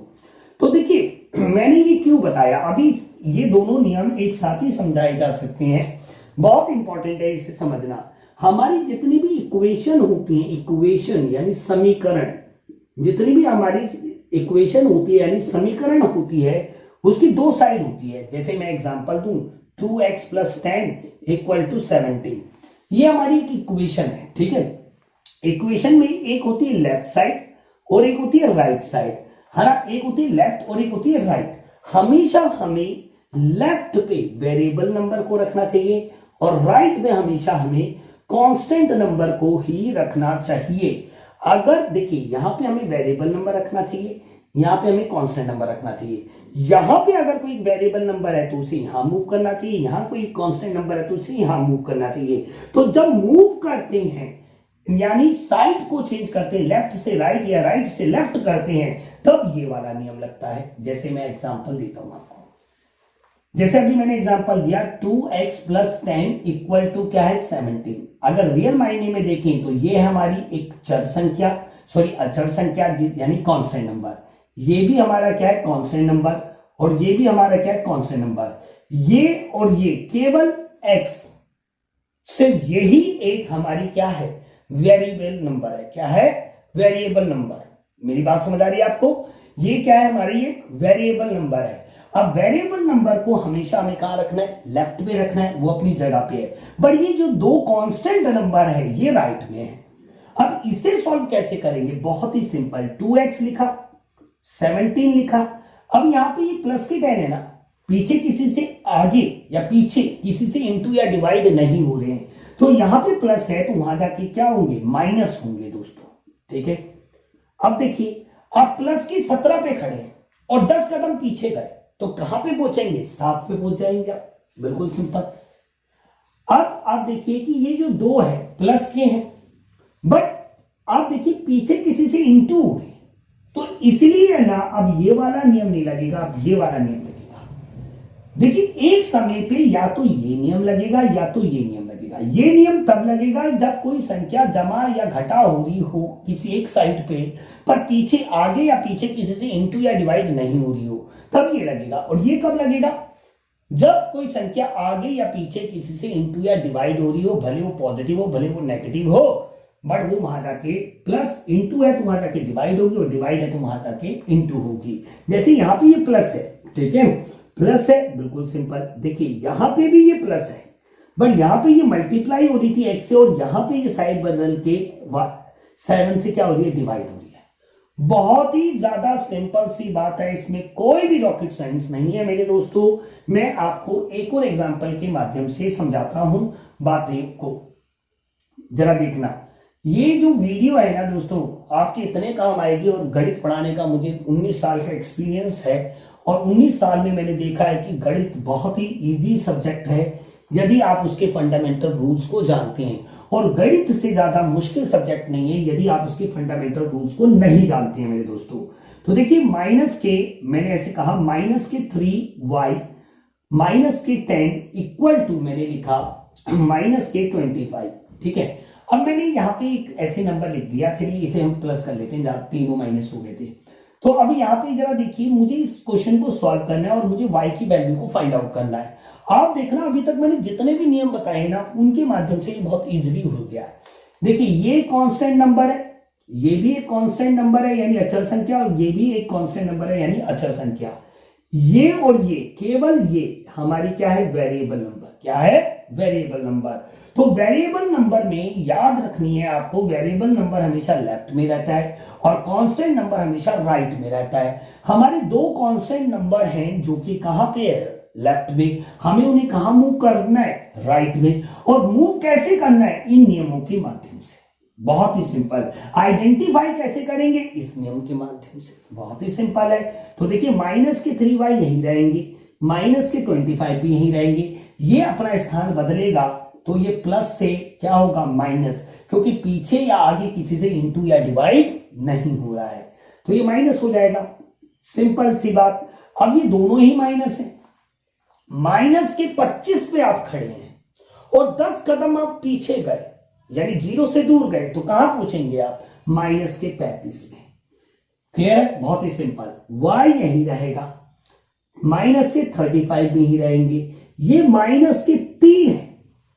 तो देखिए, मैंने ये क्यों बताया, अभी ये दोनों नियम एक साथ ही समझाए जा सकते हैं। बहुत इंपॉर्टेंट है इसे समझना। हमारी जितनी भी इक्वेशन होती है, इक्वेशन यानी समीकरण, जितनी भी हमारी इक्वेशन होती है यानी समीकरण होती है, उसकी दो साइड होती है। जैसे मैं एग्जांपल दूं, 2x + 10 = 17, ये हमारी एक इक्वेशन है, ठीक है। इक्वेशन में एक होती है लेफ्ट साइड और एक होती है राइट साइड, है ना। एक होती है लेफ्ट और एक होती है राइट। हमेशा हमें लेफ्ट पे वेरिएबल नंबर को रखना चाहिए और राइट में हमेशा हमें कांस्टेंट नंबर को ही रखना चाहिए। अगर देखिए, यहां पे हमें वेरिएबल नंबर रखना चाहिए, यहां पे हमें कांस्टेंट नंबर रखना चाहिए। यहां पे अगर कोई वेरिएबल नंबर है तो उसे यहां मूव करना चाहिए, यहां कोई कांस्टेंट नंबर है तो उसे यहां मूव करना चाहिए। तो जब मूव करते हैं यानी साइड को चेंज करते हैं, लेफ्ट से राइट या राइट से लेफ्ट करते हैं, तब ये वाला नियम लगता है। जैसे मैं एग्जांपल देता हूं आपको, जैसे अभी मैंने एग्जांपल दिया 2x + 10 = क्या है? 17। अगर रियल मायने में देखें तो ये है हमारी एक चर संख्या, सॉरी अचर संख्या, यानी कांस्टेंट नंबर। ये भी हमारा क्या है? Constant number. और ये भी हमारा क्या है? Constant number. ये और ये केवल x सिर्फ यही एक हमारी क्या है, वेरिएबल नंबर है। क्या है, वेरिएबल नंबर। मेरी बात समझ आ रही है आपको? ये क्या है, हमारी एक वेरिएबल नंबर है। अब वेरिएबल नंबर को हमेशा हमें कहां रखना है, लेफ्ट में रखना है, वो अपनी जगह पे है। पर ये जो दो कांस्टेंट नंबर है ये राइट में है। अब इसे सॉल्व कैसे करेंगे, बहुत ही सिंपल। 2x लिखा, 17 लिखा। अब यहां पे ये प्लस के 10 है ना, पीछे किसी से आगे या पीछे किसी से इंटू या डिवाइड नहीं हो रहे हैं, तो यहां पे प्लस है तो वहां जाके क्या होंगे, माइनस होंगे दोस्तों। ठीक है, अब देखिए आप प्लस की 17 पे खड़े हैं और 10 कदम पीछे गए तो कहां पे पहुंचेंगे, 7 पे पहुंच जाएंगे आप। बिल्कुल सिंपल। अब आप देखिए कि ये जो दो है प्लस के हैं, बट आप देखिए पीछे किसी से इंटू हो रहे, तो इसलिए ना अब ये वाला नियम नहीं लगेगा, अब ये वाला नियम लगेगा। देखिए एक समय पे या तो ये नियम लगेगा या तो ये नियम लगेगा। ये नियम तब लगेगा जब कोई संख्या जमा या घटा हो रही हो किसी एक साइड पे, पर पीछे आगे या पीछे किसी से इंटू या डिवाइड नहीं हो रही हो, तब ये लगेगा। और ये कब लगेगा, जब कोई संख्या आगे या पीछे किसी से इंटू या डिवाइड हो रही हो, भले वो पॉजिटिव हो भले वो नेगेटिव हो, बट वो वहां जाके प्लस इंटू है तो वहां जाके डिवाइड होगी, और डिवाइड है तो वहां जाके इंटू होगी। जैसे यहां पे ये प्लस है, ठीक है, प्लस है, बिल्कुल सिंपल। देखिए यहां पे भी ये प्लस है, बट यहां पे ये मल्टीप्लाई हो रही थी x से, और यहां पे ये साइड बदल के 7 से क्या हो रही है, डिवाइड हो रही है। बहुत ही ज्यादा सिंपल सी बात है, इसमें कोई भी रॉकेट साइंस नहीं है मेरे दोस्तों। मैं आपको एक और एग्जांपल के माध्यम से समझाता हूं बातें को, जरा देखना। ये जो वीडियो है ना दोस्तों, आपके इतने काम आएगी, और गणित पढ़ाने का मुझे 19 साल का एक्सपीरियंस है, और 19 साल में मैंने देखा है कि गणित बहुत ही इजी सब्जेक्ट है यदि आप उसके फंडामेंटल रूल्स को जानते हैं, और गणित से ज्यादा मुश्किल सब्जेक्ट नहीं है यदि आप उसके फंडामेंटल रूल्स को नहीं जानते हैं मेरे दोस्तों। तो देखिए माइनस के, मैंने ऐसे कहा माइनस के 3y माइनस के 10 इक्वल टू, मैंने लिखा माइनस के 25। ठीक है, अब मैंने यहाँ पे एक ऐसे नंबर लिख दिया, चलिए इसे हम प्लस कर लेते हैं जहां तीनों माइनस हो गए थे। तो अब यहाँ पे जरा देखिए, मुझे इस क्वेश्चन को सॉल्व करना है और मुझे y की वैल्यू को फाइंड आउट करना है। आप देखना अभी तक मैंने जितने भी नियम बताए ना उनके माध्यम से ये बहुत इजीली हो गया। देखिए ये कांस्टेंट नंबर है, ये भी एक कांस्टेंट नंबर है यानी अचर संख्या, और ये भी एक कांस्टेंट नंबर है यानी अचर संख्या। ये और ये, केवल ये हमारी क्या है, वेरिएबल नंबर। क्या है, वेरिएबल नंबर। तो वेरिएबल नंबर में याद रखनी है आपको, वेरिएबल नंबर हमेशा लेफ्ट में रहता है और कांस्टेंट नंबर हमेशा राइट में रहता है। हमारे दो कांस्टेंट नंबर हैं जो कि कहां पे है, लेफ्ट में। हमें उन्हें कहां मूव करना है, राइट में। और मूव कैसे करना है, इन नियमों के माध्यम से। बहुत ही सिंपल। आइडेंटिफाई कैसे करेंगे, इस नियम के माध्यम से। बहुत ही सिंपल है। तो देखिए माइनस के 3y यहीं रहेंगे, माइनस के 25 भी यहीं रहेंगे। ये अपना स्थान बदलेगा तो ये प्लस से क्या होगा, माइनस, क्योंकि पीछे या आगे किसी से इंटू या डिवाइड नहीं हो रहा है, तो ये माइनस हो जाएगा। सिंपल सी बात। अब ये दोनों ही माइनस है, माइनस के 25 पे आप खड़े हैं और 10 कदम आप पीछे गए यानी 0 से दूर गए तो कहां पहुंचेंगे आप, माइनस के 35 में। क्लियर है, बहुत ही सिंपल। y यही रहेगा, माइनस के 35 में ही रहेंगे। ये माइनस के 3 है,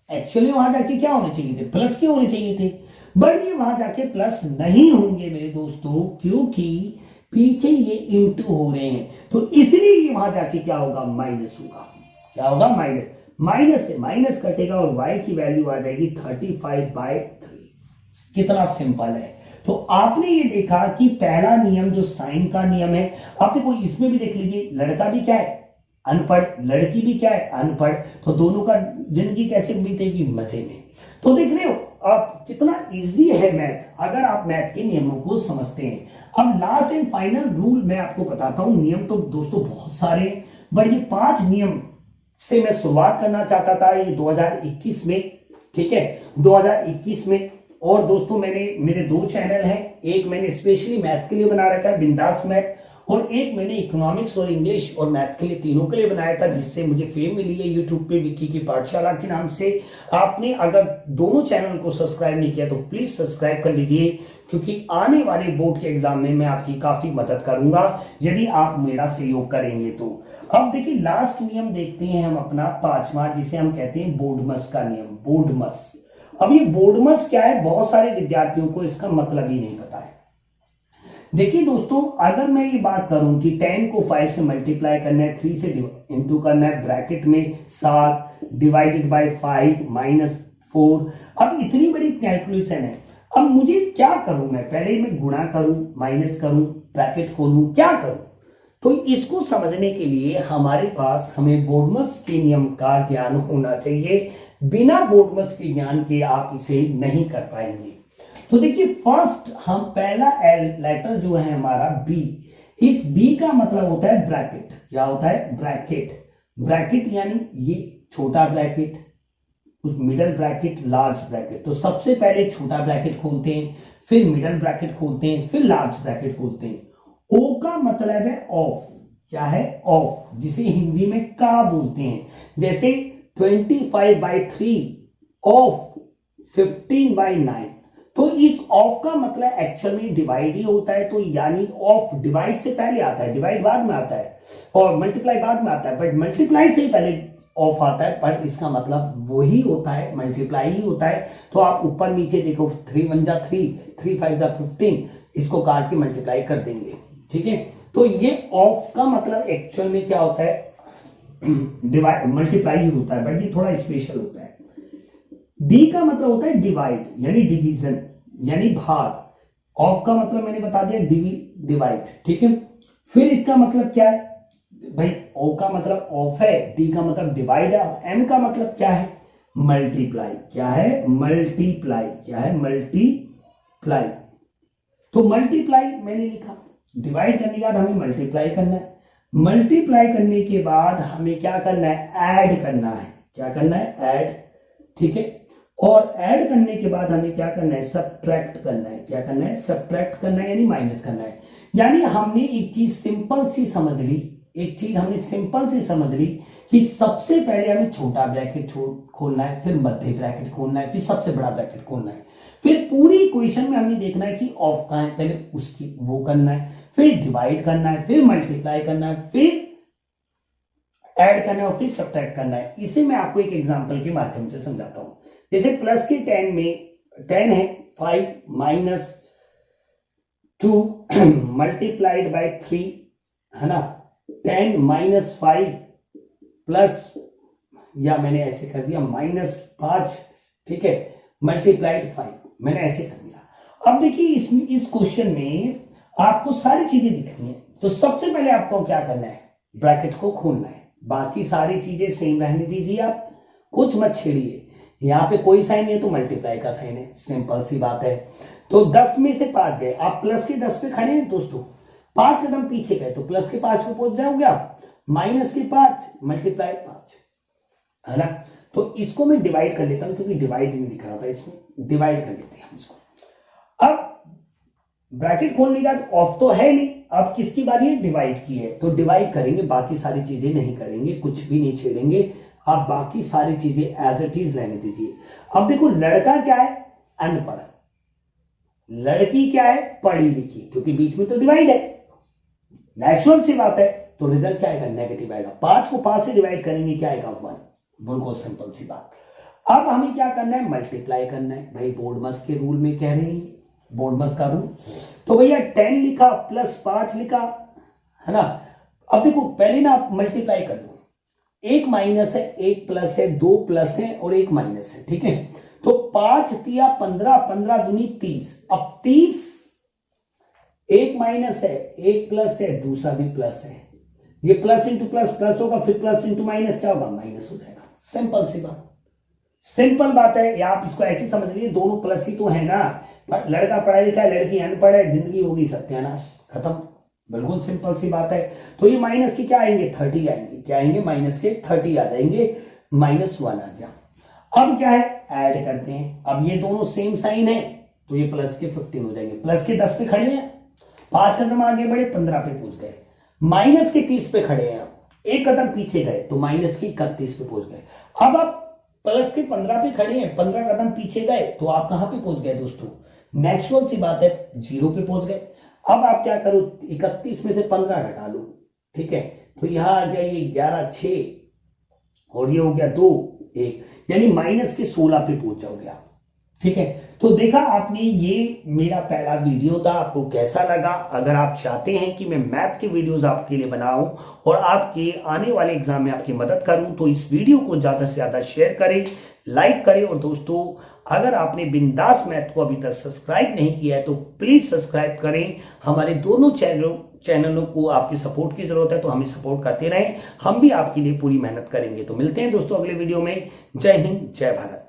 एक्चुअली वहां जाके क्या होने चाहिए थे, प्लस के होने चाहिए थे, बट ये वहां जाके प्लस नहीं होंगे मेरे दोस्तों, क्योंकि पीछे ये इंटू हो रहे हैं, तो इसलिए ये वहां जाके क्या होगा, माइनस होगा। क्या होगा, माइनस। माइनस से माइनस कटेगा और y की वैल्यू आ जाएगी 35/3। कितना सिंपल है। तो आपने ये देखा कि पहला नियम जो साइन का नियम है, आप देखो इसमें भी देख लीजिए, लड़का भी क्या है, अनपढ़, लड़की भी क्या है, अनपढ़, तो दोनों का जिंदगी कैसे बीतेगी, मजे में। तो देख रहे हो आप कितना इजी है मैथ, अगर आप मैथ के नियमों को समझते हैं। अब लास्ट एंड फाइनल रूल मैं आपको बताता हूं। नियम तो दोस्तों बहुत सारे हैं, बट ये 5 नियम से मैं शुरुआत करना चाहता था ये 2021 में। ठीक है, 2021 में। और दोस्तों मैंने, मेरे 2 चैनल हैं, एक मैंने स्पेशली मैथ के लिए बना रखा है, बिंदास मैथ, और एक मैंने इकोनॉमिक्स और इंग्लिश और मैथ के लिए, तीनों के लिए बनाया था, जिससे मुझे फेम मिली है यूट्यूब पे विक्की की पाठशाला के नाम से। आपने अगर दोनों चैनल को सब्सक्राइब नहीं किया तो प्लीज सब्सक्राइब कर लीजिए, क्योंकि आने वाले बोर्ड के एग्जाम में मैं आपकी काफी मदद करूंगा यदि आप मेरा सहयोग करेंगे तो। अब देखिए लास्ट नियम देखते हैं हम अपना 5वां, जिसे हम कहते हैं बोर्डमस का नियम, बोर्डमस। अब ये बोर्डमस क्या है, बहुत सारे विद्यार्थियों को इसका मतलब ही नहीं पता है। देखिए दोस्तों, अगर मैं ये बात करूं कि 10 को 5 से मल्टीप्लाई करना है, 3 से इंटू करना है, ब्रैकेट में 7 डिवाइडेड बाय 5 माइनस 4, अब इतनी बड़ी कैलकुलेशन है। अब मुझे क्या करूं, मैं पहले मैं गुणा करूं, माइनस करूं, ब्रैकेट खोलूं, क्या करूं? तो इसको समझने के लिए हमारे पास हमें बोर्डमस के नियम का ज्ञान होना चाहिए। बिना बोर्डमस के ज्ञान के आप इसे नहीं कर पाएंगे। तो देखिए फर्स्ट हम पहला लेटर जो है हमारा बी, इस बी का मतलब होता है ब्रैकेट। क्या होता है? ब्रैकेट। ब्रैकेट यानी ये छोटा ब्रैकेट, उस मिडल ब्रैकेट, लार्ज ब्रैकेट। तो सबसे पहले छोटा ब्रैकेट खोलते हैं, फिर मिडल ब्रैकेट खोलते हैं, फिर लार्ज ब्रैकेट खोलते हैं। ओ का मतलब है ऑफ। क्या है? ऑफ, जिसे हिंदी में का बोलते हैं। जैसे 25/3 ऑफ 15/9। तो इस ऑफ का मतलब एक्चुअल में डिवाइड ही होता है। तो यानी ऑफ डिवाइड से पहले आता है, डिवाइड बाद में आता है और मल्टीप्लाई बाद में आता है, बट मल्टीप्लाई से ही पहले ऑफ आता है। पर इसका मतलब वही होता है, मल्टीप्लाई ही होता है। तो आप ऊपर नीचे देखो, 3 1 जा 3, 3 5 जा 15, इसको काट के मल्टीप्लाई कर देंगे। ठीक है, तो ये ऑफ का मतलब एक्चुअल में क्या होता है? डिवाइड, मल्टीप्लाई ही होता है, बट ये थोड़ा स्पेशल होता है। डी का मतलब होता है डिवाइड, यानी डिवीजन, यानी भाग। ऑफ का मतलब मैंने बता दिया, डिवाइड। ठीक है, फिर इसका मतलब क्या है भाई? ओ का मतलब ऑफ है, डी का मतलब डिवाइड है। अब एम का मतलब क्या है? मल्टीप्लाई। क्या है? मल्टीप्लाई। क्या है? मल्टीप्लाई। तो मल्टीप्लाई मैंने लिखा, डिवाइड करने के बाद हमें मल्टीप्लाई करना है। मल्टीप्लाई करने के बाद हमें क्या करना है? ऐड करना है। क्या करना है? ऐड। ठीक है, और ऐड करने के बाद हमें क्या करना है? सब्ट्रैक्ट करना है। क्या करना है? सब्ट्रैक्ट करना है, यानी माइनस करना है। यानी हमने एक चीज सिंपल सी समझ ली, एक चीज हमने सिंपल सी समझ ली कि सबसे पहले हमें छोटा ब्रैकेट खोलना है, फिर मध्य ब्रैकेट खोलना है, फिर सबसे बड़ा ब्रैकेट खोलना है। फिर पूरी इक्वेशन में हमें देखना है कि ऑफ कहां है, पहले उसकी वो करना है, फिर डिवाइड करना है, फिर मल्टीप्लाई करना है, फिर ऐड करना है और फिर सब्ट्रैक्ट करना है। इसे मैं आपको एक एग्जांपल के माध्यम से समझाता हूं। जैसे प्लस के 10 में 10 है 5 माइनस 2 मल्टीप्लाइड बाय 3, है ना। 10 माइनस 5 प्लस, या मैंने ऐसे कर दिया -5, ठीक है, मल्टीप्लाइड 5, मैंने ऐसे कर दिया। अब देखिए इस क्वेश्चन में आपको सारी चीजें दिखनी है। तो सबसे पहले आपको क्या करना है? ब्रैकेट को खोलना है। बाकी सारी चीजें सेम रहने दीजिए, आप कुछ मत छेड़िए। यहां पे कोई साइन है तो मल्टीप्लाई का साइन है, सिंपल सी बात है। तो 10 में से 5 गए, आप प्लस के 10 पे खड़े हैं दोस्तों, 5 कदम पीछे गए तो प्लस के 5 पे पहुंच जाओगे आप, माइनस के 5 मल्टीप्लाई 5, है ना। तो इसको मैं डिवाइड कर लेता हूं, क्योंकि डिवाइड नहीं दिख रहा था, इसमें डिवाइड कर लेते हैं हम इसको। अब ब्रैकेट खोलने के बाद ऑफ तो है नहीं, अब किसकी बारी है? डिवाइड की है, तो डिवाइड करेंगे, बाकी सारी चीजें नहीं करेंगे, कुछ भी नहीं छेड़ेंगे। आप बाकी सारी चीजें एज इट इज रहने दीजिए। अब देखो, लड़का क्या है? अनपढ़। लड़की क्या है? पढ़ी लिखी, क्योंकि बीच में तो डिवाइड है, नेचुरल सी बात है। तो रिजल्ट क्या आएगा? नेगेटिव आएगा। 5 को 5 से डिवाइड करेंगे, क्या आएगा? 1। बिल्कुल सिंपल सी बात। अब हमें क्या करना है? मल्टीप्लाई करना है। भाई बोर्डमस के रूल में कह रहे हैं, बोर्डमस का रूल। तो भैया 10 लिखा प्लस 5 लिखा, है ना। अब देखो पहले ना आप मल्टीप्लाई कर लो, एक माइनस है, एक प्लस है, 2 प्लस है और एक माइनस है, ठीक है। तो 5 तिया 15, 15 दूनी 30। अब 30, एक माइनस है, एक प्लस है, दूसरा भी प्लस है। ये प्लस इंटू प्लस प्लस होगा, फिर प्लस इंटू माइनस क्या होगा? माइनस हो जाएगा। सिंपल सी बात, सिंपल बात है। या आप इसको ऐसे समझ लीजिए, दोनों प्लस ही तो है ना। लड़का पढ़ा लिखा है, लड़की अनपढ़ है, जिंदगी होगी सत्यानाश, खत्म। बिल्कुल सिंपल सी बात है। तो ये माइनस के क्या आएंगे? 30 आएंगे। क्या आएंगे? माइनस के 30 आ जाएंगे, -1 आ गया। अब क्या है? ऐड करते हैं। अब ये दोनों सेम साइन है, तो ये प्लस के 15 हो जाएंगे। प्लस के 10 पे खड़े हैं, 5 कदम आगे बढ़े 15 पे पहुंच गए, माइनस के 30 पे खड़े हैं, आप एक कदम पीछे गए तो माइनस के 31 पे पहुंच गए। अब आप प्लस के 15 पे खड़े हैं, 15 कदम पीछे गए तो आप कहां पे पहुंच गए दोस्तों, नेचुरल सी बात है 0 पे पहुंच गए। अब आप क्या करो, 31 में से 15 घटा लो, ठीक है, तो यहां आ गया ये 11 6 और ये हो गया 2 1, यानी माइनस के 16 पे पहुंच जाओगे आप, ठीक है। तो देखा आपने, ये मेरा पहला वीडियो था, आपको कैसा लगा? अगर आप चाहते हैं कि मैं मैथ के वीडियोस आपके लिए बनाऊं और आपके आने वाले एग्जाम में आपकी मदद करूं तो इस वीडियो को ज्यादा से ज्यादा शेयर करें, लाइक करें। और दोस्तों, अगर आपने बिंदास मैथ को अभी तक सब्सक्राइब नहीं किया है तो प्लीज सब्सक्राइब करें। हमारे दोनों चैनलों को आपकी सपोर्ट की जरूरत है, तो हमें सपोर्ट करते रहें, हम भी आपके लिए पूरी मेहनत करेंगे। तो मिलते हैं दोस्तों अगले वीडियो में। जय हिंद, जय भारत।